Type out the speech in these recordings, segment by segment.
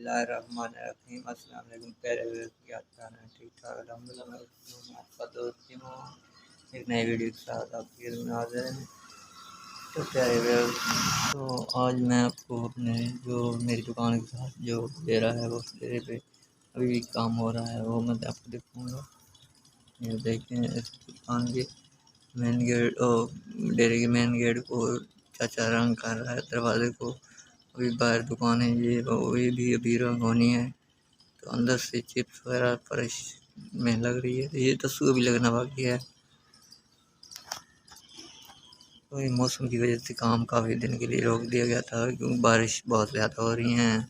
बिस्मिल्लाहिर्रहमानिर्रहीम। अस्सलाम वालेकुम प्यारे व्यूअर्स, क्या हाल है? ठीक ठाक अल्हम्दुलिल्लाह। मैं आपका दोस्त हूँ, एक नई वीडियो के साथ आपके में हाजिर हैं। तो प्यारे व्यूअर्स, तो आज मैं आपको अपने जो मेरी दुकान के साथ जो डेरा है वो डेरे पे अभी भी काम हो रहा है वो मैं आपको दिखाऊँगा। ये देखें इस दुकान के मेन गेट डेरे के मेन गेट को चाचा रंग कर रहा है, दरवाजे को। अभी बाहर दुकान है ये भी अभी रंग होनी है, तो अंदर से चिप्स वगैरह फर्श में लग रही है, तो ये तस्वीर भी लगना बाकी है। तो ये मौसम की वजह से काम काफ़ी दिन के लिए रोक दिया गया था क्योंकि बारिश बहुत ज़्यादा हो रही हैं।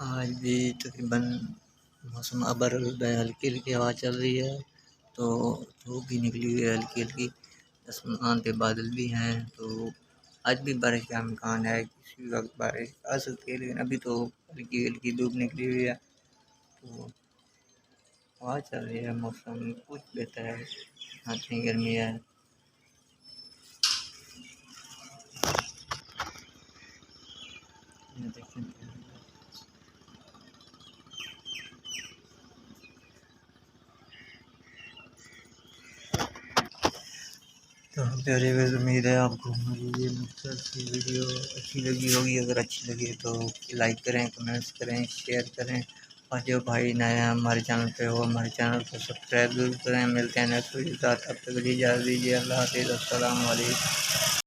आज भी तकरीबन मौसम अबर हल्की हल्की हवा चल रही है, तो धूप भी निकली हुई है हल्की हल्की, आसमान पे बादल भी हैं। तो आज भी बारिश का इम्कान है, किसी वक्त बारिश आ सकती है, लेकिन अभी तो हल्की हल्की धूप निकली हुई है, तो हवा चल रही है। मौसम कुछ बेहतर है, इतनी गर्मी है। ये देखें, तो प्यारे व्यूअर्स, उम्मीद है आपको हमारी ये मुख्तसर सी वीडियो अच्छी लगी होगी। अगर अच्छी लगी तो लाइक करें, कमेंट्स करें, शेयर करें, और जो भाई नया हमारे चैनल पे हो हमारे चैनल को सब्सक्राइब जरूर करें। मिलते हैं नेक्स्ट वीडियो के साथ, तब तक इजाज़त दीजिए। अल्लाह हाफ़िज़, अस्सलाम वालेकुम।